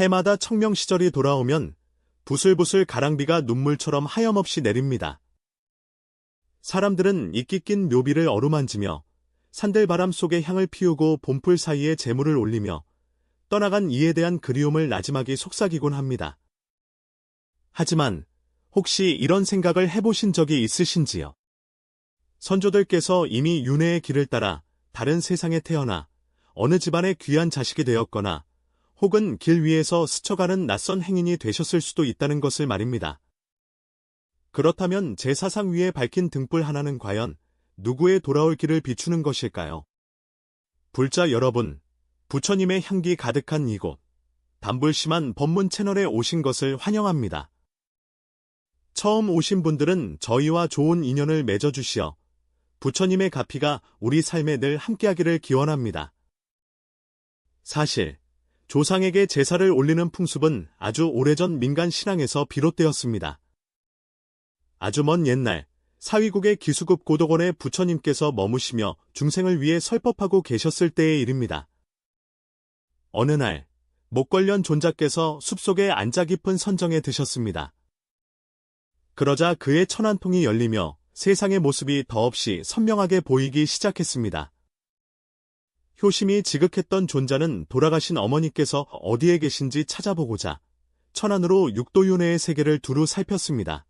해마다 청명 시절이 돌아오면 부슬부슬 가랑비가 눈물처럼 하염없이 내립니다. 사람들은 이끼 낀 묘비를 어루만지며 산들바람 속에 향을 피우고 봄풀 사이에 재물을 올리며 떠나간 이에 대한 그리움을 나지막이 속삭이곤 합니다. 하지만 혹시 이런 생각을 해보신 적이 있으신지요? 선조들께서 이미 윤회의 길을 따라 다른 세상에 태어나 어느 집안의 귀한 자식이 되었거나 혹은 길 위에서 스쳐가는 낯선 행인이 되셨을 수도 있다는 것을 말입니다. 그렇다면 제 사상 위에 밝힌 등불 하나는 과연 누구의 돌아올 길을 비추는 것일까요? 불자 여러분, 부처님의 향기 가득한 이곳, 담불심한 법문 채널에 오신 것을 환영합니다. 처음 오신 분들은 저희와 좋은 인연을 맺어주시어 부처님의 가피가 우리 삶에 늘 함께하기를 기원합니다. 사실 조상에게 제사를 올리는 풍습은 아주 오래전 민간 신앙에서 비롯되었습니다. 아주 먼 옛날 사위국의 기수급 고덕원에 부처님께서 머무시며 중생을 위해 설법하고 계셨을 때의 일입니다. 어느 날 목걸련 존자께서 숲속의 안자 깊은 선정에 드셨습니다. 그러자 그의 천안통이 열리며 세상의 모습이 더없이 선명하게 보이기 시작했습니다. 효심이 지극했던 존자는 돌아가신 어머니께서 어디에 계신지 찾아보고자 천안으로 육도윤회의 세계를 두루 살폈습니다.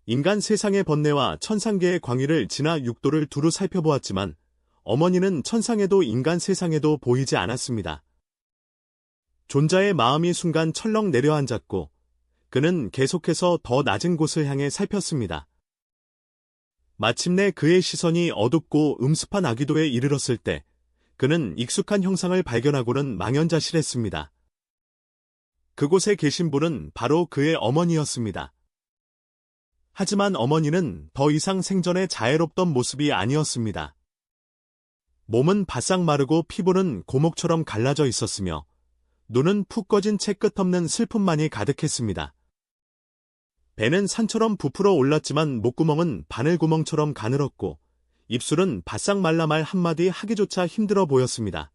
인간 세상의 번뇌와 천상계의 광위를 지나 육도를 두루 살펴보았지만 어머니는 천상에도 인간 세상에도 보이지 않았습니다. 존자의 마음이 순간 철렁 내려앉았고 그는 계속해서 더 낮은 곳을 향해 살폈습니다. 마침내 그의 시선이 어둡고 음습한 아기도에 이르렀을 때 그는 익숙한 형상을 발견하고는 망연자실했습니다. 그곳에 계신 분은 바로 그의 어머니였습니다. 하지만 어머니는 더 이상 생전에 자애롭던 모습이 아니었습니다. 몸은 바싹 마르고 피부는 고목처럼 갈라져 있었으며 눈은 푹 꺼진 채 끝없는 슬픔만이 가득했습니다. 배는 산처럼 부풀어 올랐지만 목구멍은 바늘구멍처럼 가늘었고 입술은 바싹 말라 말 한마디 하기조차 힘들어 보였습니다.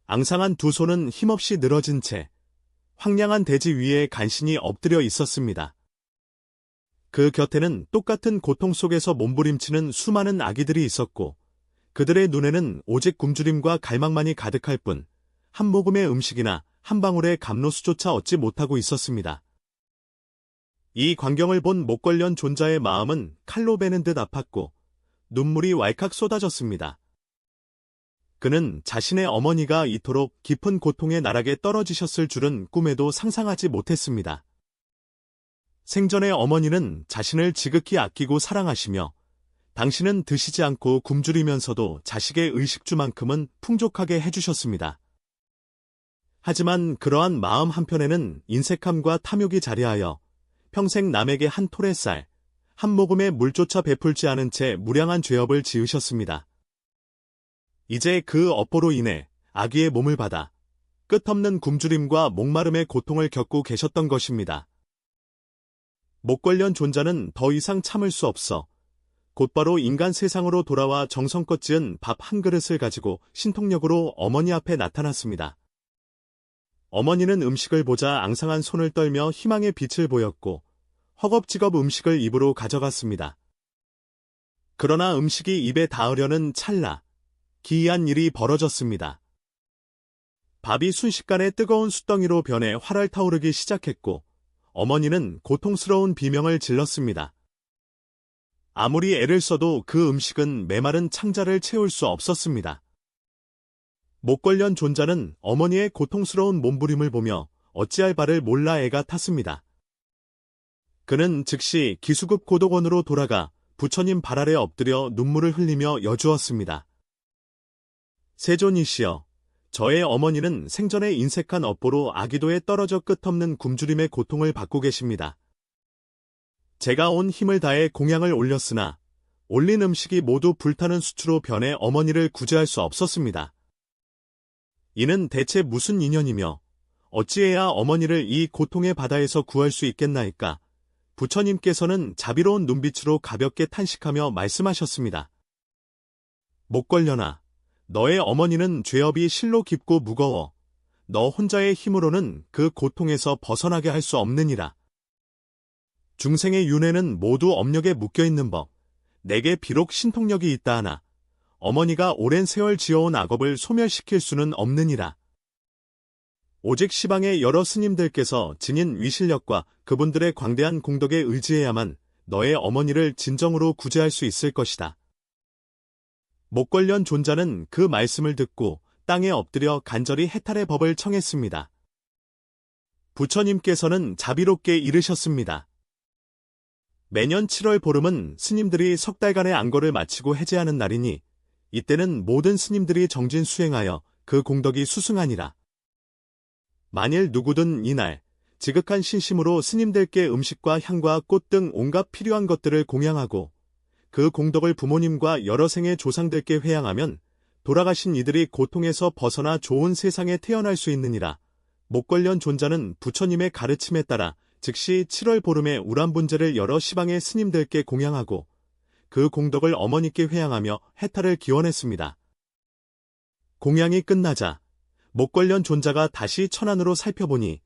앙상한 두 손은 힘없이 늘어진 채 황량한 대지 위에 간신히 엎드려 있었습니다. 그 곁에는 똑같은 고통 속에서 몸부림치는 수많은 아기들이 있었고 그들의 눈에는 오직 굶주림과 갈망만이 가득할 뿐 한 모금의 음식이나 한 방울의 감로수조차 얻지 못하고 있었습니다. 이 광경을 본 목걸련 존자의 마음은 칼로 베는 듯 아팠고 눈물이 왈칵 쏟아졌습니다. 그는 자신의 어머니가 이토록 깊은 고통의 나락에 떨어지셨을 줄은 꿈에도 상상하지 못했습니다. 생전에 어머니는 자신을 지극히 아끼고 사랑하시며 당신은 드시지 않고 굶주리면서도 자식의 의식주만큼은 풍족하게 해주셨습니다. 하지만 그러한 마음 한편에는 인색함과 탐욕이 자리하여 평생 남에게 한 톨의 쌀, 한 모금의 물조차 베풀지 않은 채 무량한 죄업을 지으셨습니다. 이제 그 업보로 인해 아기의 몸을 받아 끝없는 굶주림과 목마름의 고통을 겪고 계셨던 것입니다. 목걸련 존자는 더 이상 참을 수 없어 곧바로 인간 세상으로 돌아와 정성껏 지은 밥 한 그릇을 가지고 신통력으로 어머니 앞에 나타났습니다. 어머니는 음식을 보자 앙상한 손을 떨며 희망의 빛을 보였고 허겁지겁 음식을 입으로 가져갔습니다. 그러나 음식이 입에 닿으려는 찰나 기이한 일이 벌어졌습니다. 밥이 순식간에 뜨거운 숯덩이로 변해 활활 타오르기 시작했고 어머니는 고통스러운 비명을 질렀습니다. 아무리 애를 써도 그 음식은 메마른 창자를 채울 수 없었습니다. 목걸련 존자는 어머니의 고통스러운 몸부림을 보며 어찌할 바를 몰라 애가 탔습니다. 그는 즉시 기수급 고덕원으로 돌아가 부처님 발 아래 엎드려 눈물을 흘리며 여주었습니다. 세존이시여, 저의 어머니는 생전에 인색한 업보로 아기도에 떨어져 끝없는 굶주림의 고통을 받고 계십니다. 제가 온 힘을 다해 공양을 올렸으나 올린 음식이 모두 불타는 수치로 변해 어머니를 구제할 수 없었습니다. 이는 대체 무슨 인연이며 어찌해야 어머니를 이 고통의 바다에서 구할 수 있겠나이까? 부처님께서는 자비로운 눈빛으로 가볍게 탄식하며 말씀하셨습니다. 목걸련아, 너의 어머니는 죄업이 실로 깊고 무거워 너 혼자의 힘으로는 그 고통에서 벗어나게 할 수 없느니라. 중생의 윤회는 모두 업력에 묶여있는 법. 내게 비록 신통력이 있다 하나 어머니가 오랜 세월 지어온 악업을 소멸시킬 수는 없느니라. 오직 시방의 여러 스님들께서 지닌 위실력과 그분들의 광대한 공덕에 의지해야만 너의 어머니를 진정으로 구제할 수 있을 것이다. 목걸련 존자는 그 말씀을 듣고 땅에 엎드려 간절히 해탈의 법을 청했습니다. 부처님께서는 자비롭게 이르셨습니다. 매년 7월 보름은 스님들이 석 달간의 안거를 마치고 해제하는 날이니 이때는 모든 스님들이 정진 수행하여 그 공덕이 수승하니라. 만일 누구든 이날 지극한 신심으로 스님들께 음식과 향과 꽃 등 온갖 필요한 것들을 공양하고 그 공덕을 부모님과 여러 생의 조상들께 회양하면 돌아가신 이들이 고통에서 벗어나 좋은 세상에 태어날 수 있느니라. 목걸련 존자는 부처님의 가르침에 따라 즉시 7월 보름에 우람분제를 여러 시방의 스님들께 공양하고 그 공덕을 어머니께 회양하며 해탈을 기원했습니다. 공양이 끝나자 목걸련 존자가 다시 천안으로 살펴보니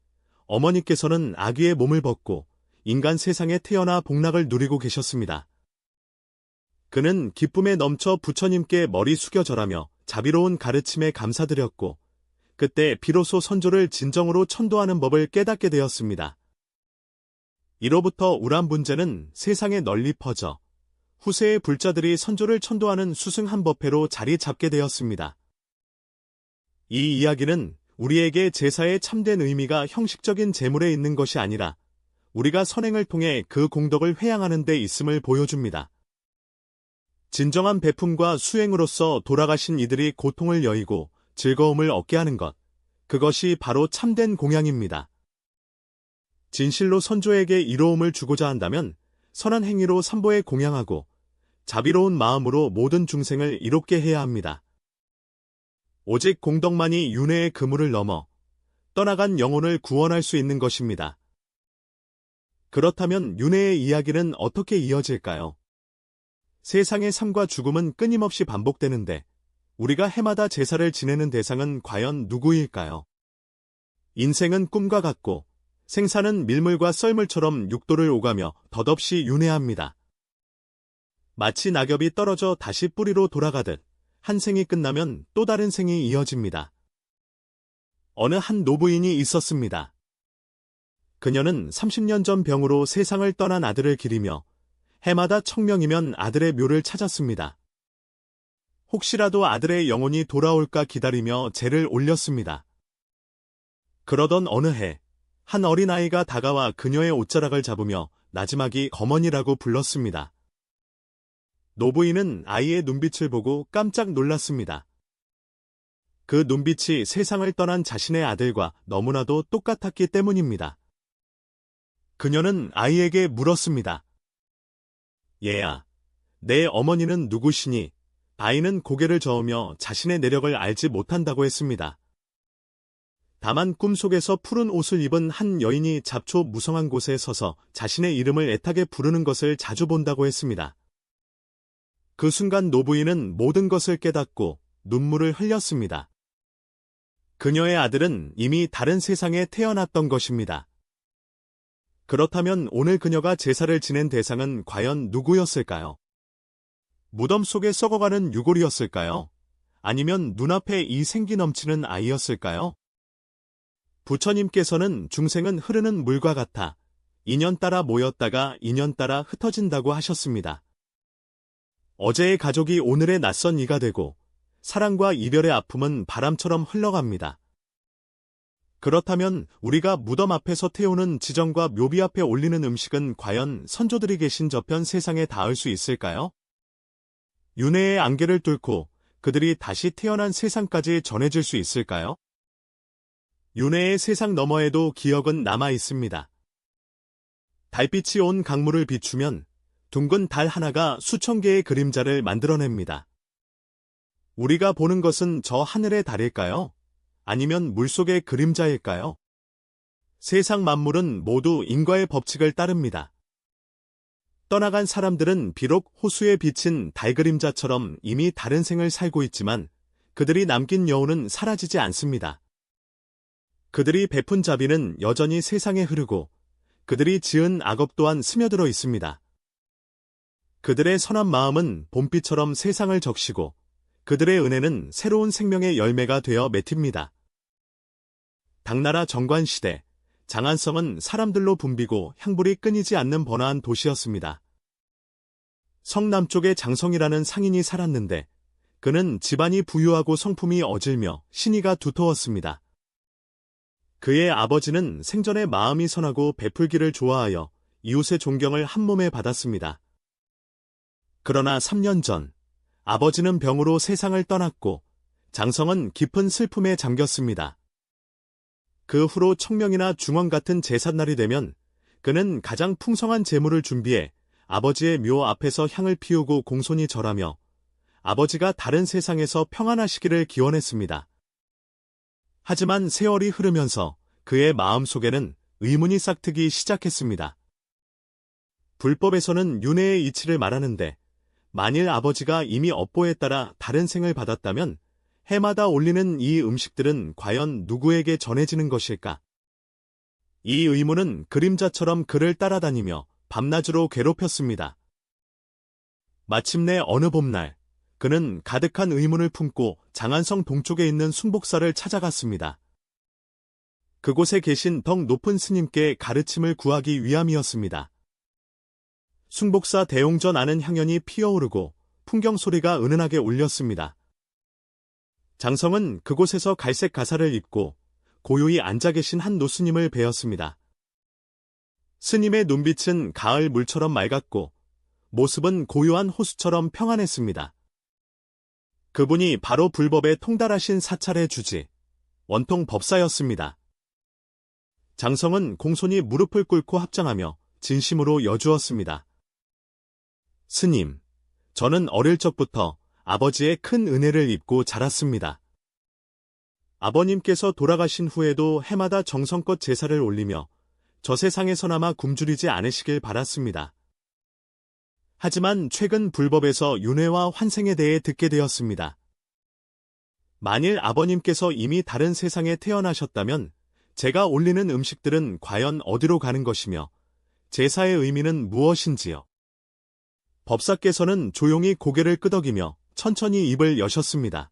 어머니께서는 아기의 몸을 벗고 인간 세상에 태어나 복락을 누리고 계셨습니다. 그는 기쁨에 넘쳐 부처님께 머리 숙여 절하며 자비로운 가르침에 감사드렸고 그때 비로소 선조를 진정으로 천도하는 법을 깨닫게 되었습니다. 이로부터 우람분제는 세상에 널리 퍼져 후세의 불자들이 선조를 천도하는 수승한 법회로 자리 잡게 되었습니다. 이 이야기는 우리에게 제사의 참된 의미가 형식적인 제물에 있는 것이 아니라 우리가 선행을 통해 그 공덕을 회양하는 데 있음을 보여줍니다. 진정한 베품과 수행으로서 돌아가신 이들이 고통을 여의고 즐거움을 얻게 하는 것, 그것이 바로 참된 공양입니다. 진실로 선조에게 이로움을 주고자 한다면 선한 행위로 삼보에 공양하고 자비로운 마음으로 모든 중생을 이롭게 해야 합니다. 오직 공덕만이 윤회의 그물을 넘어 떠나간 영혼을 구원할 수 있는 것입니다. 그렇다면 윤회의 이야기는 어떻게 이어질까요? 세상의 삶과 죽음은 끊임없이 반복되는데 우리가 해마다 제사를 지내는 대상은 과연 누구일까요? 인생은 꿈과 같고 생사는 밀물과 썰물처럼 육도를 오가며 덧없이 윤회합니다. 마치 낙엽이 떨어져 다시 뿌리로 돌아가듯 한 생이 끝나면 또 다른 생이 이어집니다. 어느 한 노부인이 있었습니다. 그녀는 30년 전 병으로 세상을 떠난 아들을 기리며 해마다 청명이면 아들의 묘를 찾았습니다. 혹시라도 아들의 영혼이 돌아올까 기다리며 제를 올렸습니다. 그러던 어느 해, 한 어린아이가 다가와 그녀의 옷자락을 잡으며 나지막이 거머니라고 불렀습니다. 노부인은 아이의 눈빛을 보고 깜짝 놀랐습니다. 그 눈빛이 세상을 떠난 자신의 아들과 너무나도 똑같았기 때문입니다. 그녀는 아이에게 물었습니다. 얘야, 내 어머니는 누구시니? 아이는 고개를 저으며 자신의 내력을 알지 못한다고 했습니다. 다만 꿈속에서 푸른 옷을 입은 한 여인이 잡초 무성한 곳에 서서 자신의 이름을 애타게 부르는 것을 자주 본다고 했습니다. 그 순간 노부인은 모든 것을 깨닫고 눈물을 흘렸습니다. 그녀의 아들은 이미 다른 세상에 태어났던 것입니다. 그렇다면 오늘 그녀가 제사를 지낸 대상은 과연 누구였을까요? 무덤 속에 썩어가는 유골이었을까요? 아니면 눈앞에 이 생기 넘치는 아이였을까요? 부처님께서는 중생은 흐르는 물과 같아 인연 따라 모였다가 인연 따라 흩어진다고 하셨습니다. 어제의 가족이 오늘의 낯선 이가 되고 사랑과 이별의 아픔은 바람처럼 흘러갑니다. 그렇다면 우리가 무덤 앞에서 태우는 지정과 묘비 앞에 올리는 음식은 과연 선조들이 계신 저편 세상에 닿을 수 있을까요? 윤회의 안개를 뚫고 그들이 다시 태어난 세상까지 전해질 수 있을까요? 윤회의 세상 너머에도 기억은 남아 있습니다. 달빛이 온 강물을 비추면 둥근 달 하나가 수천 개의 그림자를 만들어냅니다. 우리가 보는 것은 저 하늘의 달일까요? 아니면 물속의 그림자일까요? 세상 만물은 모두 인과의 법칙을 따릅니다. 떠나간 사람들은 비록 호수에 비친 달 그림자처럼 이미 다른 생을 살고 있지만 그들이 남긴 여운은 사라지지 않습니다. 그들이 베푼 자비는 여전히 세상에 흐르고 그들이 지은 악업 또한 스며들어 있습니다. 그들의 선한 마음은 봄비처럼 세상을 적시고 그들의 은혜는 새로운 생명의 열매가 되어 맺힙니다. 당나라 정관시대, 장안성은 사람들로 붐비고 향불이 끊이지 않는 번화한 도시였습니다. 성 남쪽에 장성이라는 상인이 살았는데 그는 집안이 부유하고 성품이 어질며 신의가 두터웠습니다. 그의 아버지는 생전에 마음이 선하고 베풀기를 좋아하여 이웃의 존경을 한몸에 받았습니다. 그러나 3년 전 아버지는 병으로 세상을 떠났고 장성은 깊은 슬픔에 잠겼습니다. 그 후로 청명이나 중원 같은 제삿날이 되면 그는 가장 풍성한 제물을 준비해 아버지의 묘 앞에서 향을 피우고 공손히 절하며 아버지가 다른 세상에서 평안하시기를 기원했습니다. 하지만 세월이 흐르면서 그의 마음속에는 의문이 싹트기 시작했습니다. 불법에서는 윤회의 이치를 말하는데 만일 아버지가 이미 업보에 따라 다른 생을 받았다면 해마다 올리는 이 음식들은 과연 누구에게 전해지는 것일까? 이 의문은 그림자처럼 그를 따라다니며 밤낮으로 괴롭혔습니다. 마침내 어느 봄날, 그는 가득한 의문을 품고 장안성 동쪽에 있는 순복사를 찾아갔습니다. 그곳에 계신 덕 높은 스님께 가르침을 구하기 위함이었습니다. 순복사 대용전 안은 향연이 피어오르고 풍경 소리가 은은하게 울렸습니다. 장성은 그곳에서 갈색 가사를 입고 고요히 앉아 계신 한 노스님을 뵈었습니다. 스님의 눈빛은 가을 물처럼 맑았고 모습은 고요한 호수처럼 평안했습니다. 그분이 바로 불법에 통달하신 사찰의 주지, 원통 법사였습니다. 장성은 공손히 무릎을 꿇고 합장하며 진심으로 여주었습니다. 스님, 저는 어릴 적부터 아버지의 큰 은혜를 입고 자랐습니다. 아버님께서 돌아가신 후에도 해마다 정성껏 제사를 올리며 저 세상에서나마 굶주리지 않으시길 바랐습니다. 하지만 최근 불법에서 윤회와 환생에 대해 듣게 되었습니다. 만일 아버님께서 이미 다른 세상에 태어나셨다면 제가 올리는 음식들은 과연 어디로 가는 것이며 제사의 의미는 무엇인지요? 법사께서는 조용히 고개를 끄덕이며 천천히 입을 여셨습니다.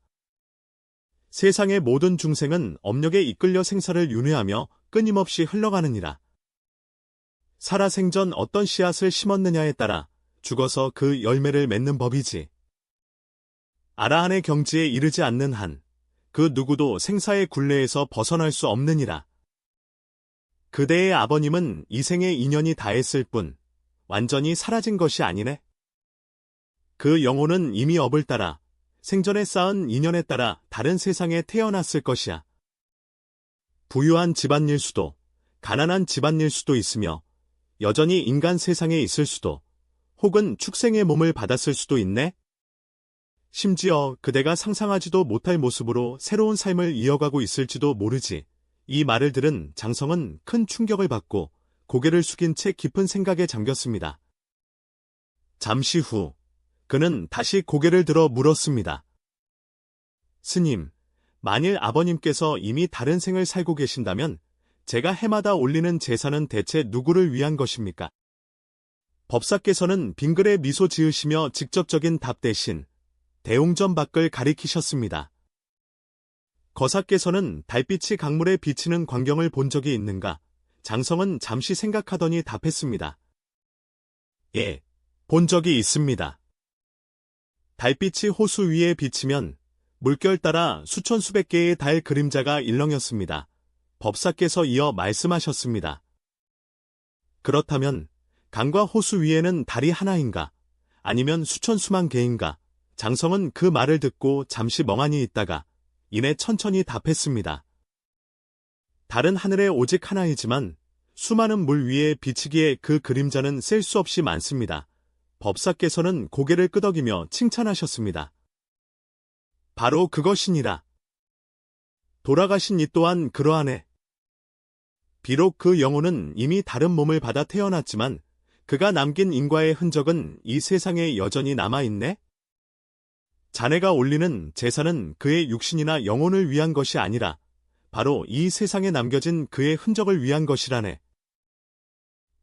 세상의 모든 중생은 업력에 이끌려 생사를 윤회하며 끊임없이 흘러가느니라. 살아생전 어떤 씨앗을 심었느냐에 따라 죽어서 그 열매를 맺는 법이지. 아라한의 경지에 이르지 않는 한, 그 누구도 생사의 굴레에서 벗어날 수 없느니라. 그대의 아버님은 이 생의 인연이 다했을 뿐, 완전히 사라진 것이 아니네. 그 영혼은 이미 업을 따라, 생전에 쌓은 인연에 따라 다른 세상에 태어났을 것이야. 부유한 집안일 수도, 가난한 집안일 수도 있으며, 여전히 인간 세상에 있을 수도, 혹은 축생의 몸을 받았을 수도 있네? 심지어 그대가 상상하지도 못할 모습으로 새로운 삶을 이어가고 있을지도 모르지. 이 말을 들은 장성은 큰 충격을 받고 고개를 숙인 채 깊은 생각에 잠겼습니다. 잠시 후, 그는 다시 고개를 들어 물었습니다. 스님, 만일 아버님께서 이미 다른 생을 살고 계신다면 제가 해마다 올리는 제사는 대체 누구를 위한 것입니까? 법사께서는 빙글에 미소 지으시며 직접적인 답 대신 대웅전 밖을 가리키셨습니다. 거사께서는 달빛이 강물에 비치는 광경을 본 적이 있는가? 장성은 잠시 생각하더니 답했습니다. 예, 본 적이 있습니다. 달빛이 호수 위에 비치면 물결 따라 수천 수백 개의 달 그림자가 일렁였습니다. 법사께서 이어 말씀하셨습니다. 그렇다면 강과 호수 위에는 달이 하나인가? 아니면 수천 수만 개인가? 장성은 그 말을 듣고 잠시 멍하니 있다가 이내 천천히 답했습니다. 달은 하늘에 오직 하나이지만 수많은 물 위에 비치기에 그 그림자는 셀 수 없이 많습니다. 법사께서는 고개를 끄덕이며 칭찬하셨습니다. 바로 그것이니라. 돌아가신 이 또한 그러하네. 비록 그 영혼은 이미 다른 몸을 받아 태어났지만 그가 남긴 인과의 흔적은 이 세상에 여전히 남아있네? 자네가 올리는 제사는 그의 육신이나 영혼을 위한 것이 아니라 바로 이 세상에 남겨진 그의 흔적을 위한 것이라네.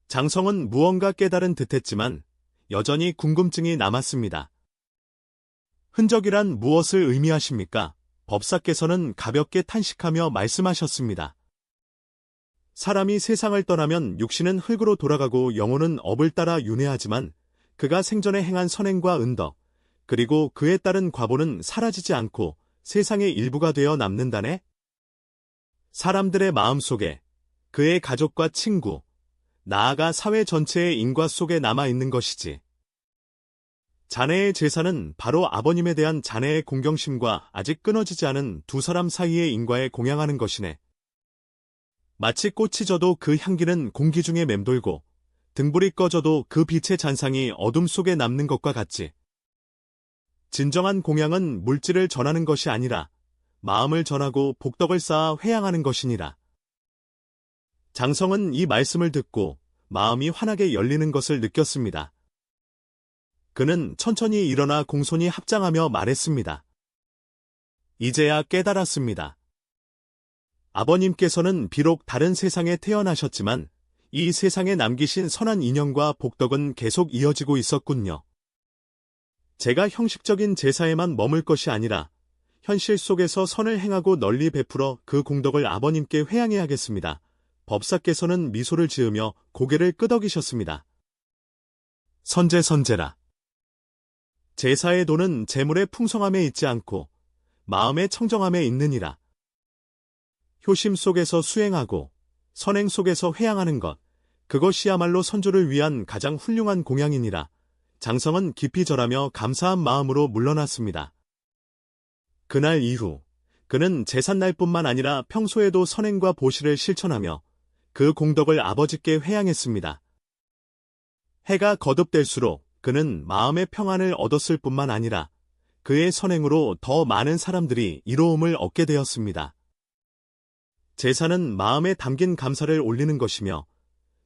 장성은 무언가 깨달은 듯했지만 여전히 궁금증이 남았습니다. 흔적이란 무엇을 의미하십니까? 법사께서는 가볍게 탄식하며 말씀하셨습니다. 사람이 세상을 떠나면 육신은 흙으로 돌아가고 영혼은 업을 따라 윤회하지만 그가 생전에 행한 선행과 은덕, 그리고 그에 따른 과보는 사라지지 않고 세상의 일부가 되어 남는다네? 사람들의 마음속에 그의 가족과 친구, 나아가 사회 전체의 인과 속에 남아있는 것이지. 자네의 제사는 바로 아버님에 대한 자네의 공경심과 아직 끊어지지 않은 두 사람 사이의 인과에 공양하는 것이네. 마치 꽃이 져도 그 향기는 공기 중에 맴돌고 등불이 꺼져도 그 빛의 잔상이 어둠 속에 남는 것과 같지. 진정한 공양은 물질을 전하는 것이 아니라 마음을 전하고 복덕을 쌓아 회양하는 것이니라. 장성은 이 말씀을 듣고 마음이 환하게 열리는 것을 느꼈습니다. 그는 천천히 일어나 공손히 합장하며 말했습니다. 이제야 깨달았습니다. 아버님께서는 비록 다른 세상에 태어나셨지만 이 세상에 남기신 선한 인연과 복덕은 계속 이어지고 있었군요. 제가 형식적인 제사에만 머물 것이 아니라 현실 속에서 선을 행하고 널리 베풀어 그 공덕을 아버님께 회양해야겠습니다. 법사께서는 미소를 지으며 고개를 끄덕이셨습니다. 선제선제라. 제사의 도는 재물의 풍성함에 있지 않고 마음의 청정함에 있느니라. 효심 속에서 수행하고 선행 속에서 회양하는 것, 그것이야말로 선조를 위한 가장 훌륭한 공양이니라. 장성은 깊이 절하며 감사한 마음으로 물러났습니다. 그날 이후 그는 제삿날뿐만 아니라 평소에도 선행과 보시를 실천하며 그 공덕을 아버지께 회양했습니다. 해가 거듭될수록 그는 마음의 평안을 얻었을 뿐만 아니라 그의 선행으로 더 많은 사람들이 이로움을 얻게 되었습니다. 제사는 마음에 담긴 감사를 올리는 것이며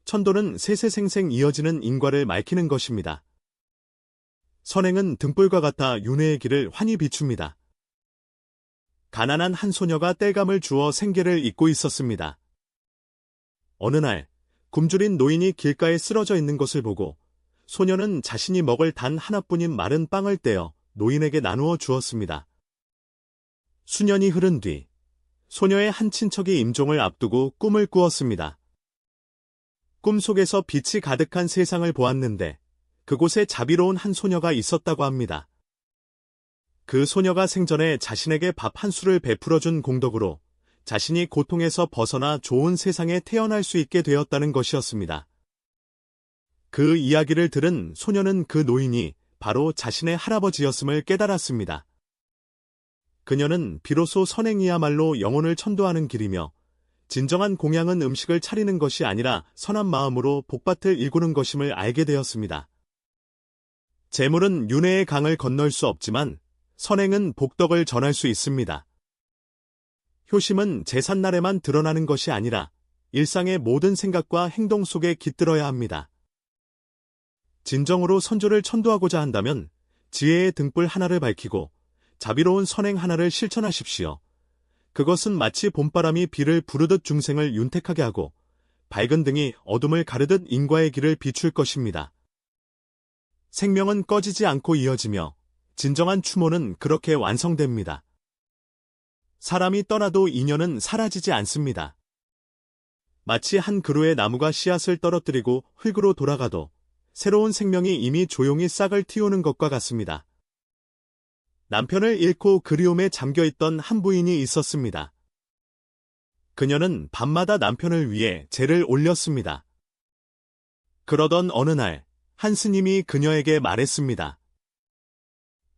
천도는 세세생생 이어지는 인과를 맑히는 것입니다. 선행은 등불과 같아 윤회의 길을 환히 비춥니다. 가난한 한 소녀가 땔감을 주어 생계를 잇고 있었습니다. 어느 날 굶주린 노인이 길가에 쓰러져 있는 것을 보고 소녀는 자신이 먹을 단 하나뿐인 마른 빵을 떼어 노인에게 나누어 주었습니다. 수년이 흐른 뒤 소녀의 한 친척이 임종을 앞두고 꿈을 꾸었습니다. 꿈속에서 빛이 가득한 세상을 보았는데 그곳에 자비로운 한 소녀가 있었다고 합니다. 그 소녀가 생전에 자신에게 밥 한 수를 베풀어준 공덕으로 자신이 고통에서 벗어나 좋은 세상에 태어날 수 있게 되었다는 것이었습니다. 그 이야기를 들은 소녀는 그 노인이 바로 자신의 할아버지였음을 깨달았습니다. 그녀는 비로소 선행이야말로 영혼을 천도하는 길이며 진정한 공양은 음식을 차리는 것이 아니라 선한 마음으로 복밭을 일구는 것임을 알게 되었습니다. 재물은 윤회의 강을 건널 수 없지만 선행은 복덕을 전할 수 있습니다. 효심은 제삿날에만 드러나는 것이 아니라 일상의 모든 생각과 행동 속에 깃들어야 합니다. 진정으로 선조를 천도하고자 한다면 지혜의 등불 하나를 밝히고 자비로운 선행 하나를 실천하십시오. 그것은 마치 봄바람이 비를 부르듯 중생을 윤택하게 하고 밝은 등이 어둠을 가르듯 인과의 길을 비출 것입니다. 생명은 꺼지지 않고 이어지며 진정한 추모는 그렇게 완성됩니다. 사람이 떠나도 인연은 사라지지 않습니다. 마치 한 그루의 나무가 씨앗을 떨어뜨리고 흙으로 돌아가도 새로운 생명이 이미 조용히 싹을 틔우는 것과 같습니다. 남편을 잃고 그리움에 잠겨있던 한 부인이 있었습니다. 그녀는 밤마다 남편을 위해 제를 올렸습니다. 그러던 어느 날, 한 스님이 그녀에게 말했습니다.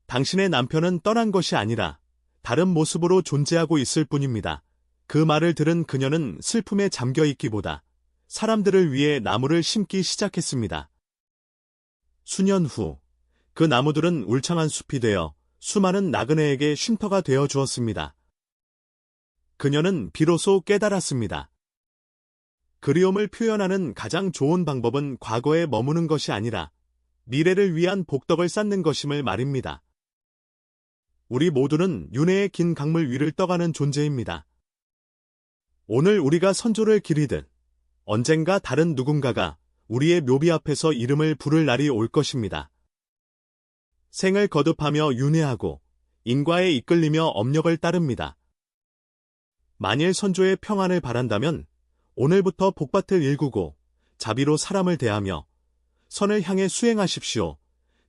당신의 남편은 떠난 것이 아니라 다른 모습으로 존재하고 있을 뿐입니다. 그 말을 들은 그녀는 슬픔에 잠겨있기보다 사람들을 위해 나무를 심기 시작했습니다. 수년 후, 그 나무들은 울창한 숲이 되어 수많은 나그네에게 쉼터가 되어 주었습니다. 그녀는 비로소 깨달았습니다. 그리움을 표현하는 가장 좋은 방법은 과거에 머무는 것이 아니라 미래를 위한 복덕을 쌓는 것임을 말입니다. 우리 모두는 윤회의 긴 강물 위를 떠가는 존재입니다. 오늘 우리가 선조를 기리듯 언젠가 다른 누군가가 우리의 묘비 앞에서 이름을 부를 날이 올 것입니다. 생을 거듭하며 윤회하고 인과에 이끌리며 업력을 따릅니다. 만일 선조의 평안을 바란다면 오늘부터 복밭을 일구고 자비로 사람을 대하며 선을 향해 수행하십시오.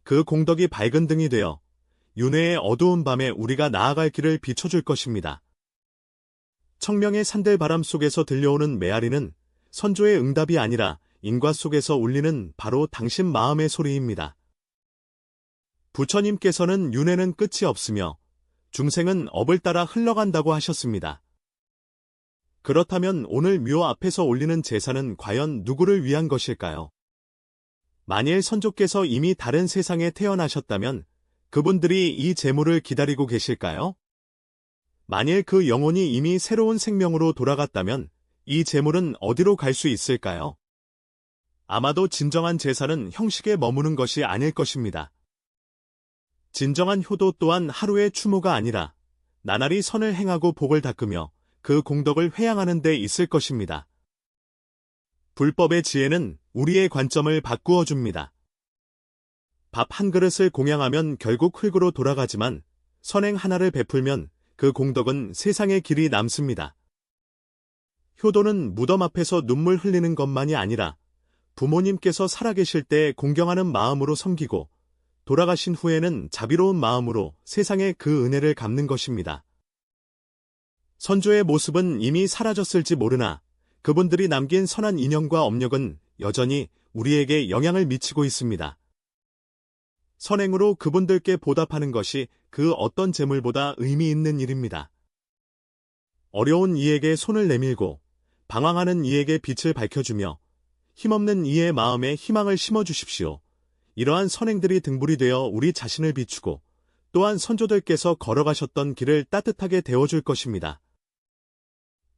그 공덕이 밝은 등이 되어 윤회의 어두운 밤에 우리가 나아갈 길을 비춰줄 것입니다. 청명의 산들바람 속에서 들려오는 메아리는 선조의 응답이 아니라 인과 속에서 울리는 바로 당신 마음의 소리입니다. 부처님께서는 윤회는 끝이 없으며 중생은 업을 따라 흘러간다고 하셨습니다. 그렇다면 오늘 묘 앞에서 올리는 제사는 과연 누구를 위한 것일까요? 만일 선조께서 이미 다른 세상에 태어나셨다면 그분들이 이 제물을 기다리고 계실까요? 만일 그 영혼이 이미 새로운 생명으로 돌아갔다면 이 제물은 어디로 갈 수 있을까요? 아마도 진정한 제사는 형식에 머무는 것이 아닐 것입니다. 진정한 효도 또한 하루의 추모가 아니라 나날이 선을 행하고 복을 닦으며 그 공덕을 회양하는 데 있을 것입니다. 불법의 지혜는 우리의 관점을 바꾸어 줍니다. 밥 한 그릇을 공양하면 결국 흙으로 돌아가지만 선행 하나를 베풀면 그 공덕은 세상의 길이 남습니다. 효도는 무덤 앞에서 눈물 흘리는 것만이 아니라 부모님께서 살아계실 때 공경하는 마음으로 섬기고 돌아가신 후에는 자비로운 마음으로 세상의 그 은혜를 갚는 것입니다. 선조의 모습은 이미 사라졌을지 모르나 그분들이 남긴 선한 인연과 업력은 여전히 우리에게 영향을 미치고 있습니다. 선행으로 그분들께 보답하는 것이 그 어떤 재물보다 의미 있는 일입니다. 어려운 이에게 손을 내밀고 방황하는 이에게 빛을 밝혀주며 힘없는 이의 마음에 희망을 심어주십시오. 이러한 선행들이 등불이 되어 우리 자신을 비추고 또한 선조들께서 걸어가셨던 길을 따뜻하게 데워줄 것입니다.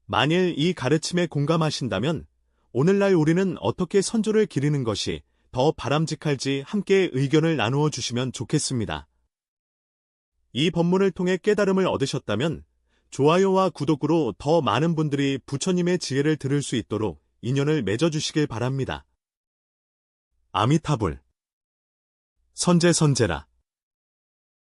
만일 이 가르침에 공감하신다면 오늘날 우리는 어떻게 선조를 기리는 것이 더 바람직할지 함께 의견을 나누어 주시면 좋겠습니다. 이 법문을 통해 깨달음을 얻으셨다면 좋아요와 구독으로 더 많은 분들이 부처님의 지혜를 들을 수 있도록 인연을 맺어주시길 바랍니다. 아미타불 선제선제라